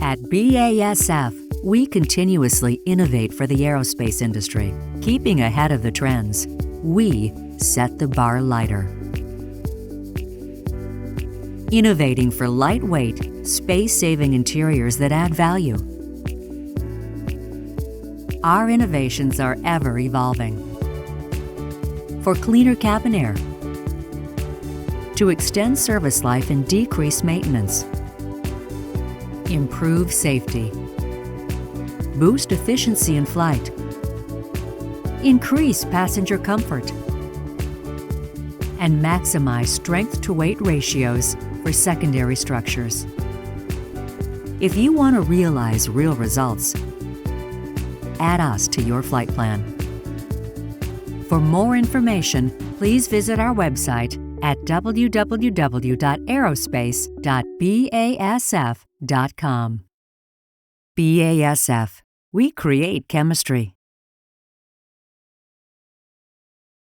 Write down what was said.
At BASF, we continuously innovate for the aerospace industry, keeping ahead of the trends. We set the bar lighter. Innovating for lightweight, space-saving interiors that add value. Our innovations are ever evolving. For cleaner cabin air, to extend service life and decrease maintenance, improve safety, boost efficiency in flight, increase passenger comfort, and maximize strength-to-weight ratios for secondary structures. If you want to realize real results, add us to your flight plan. For more information, please visit our website at www.aerospace.basf.com. BASF. We create chemistry.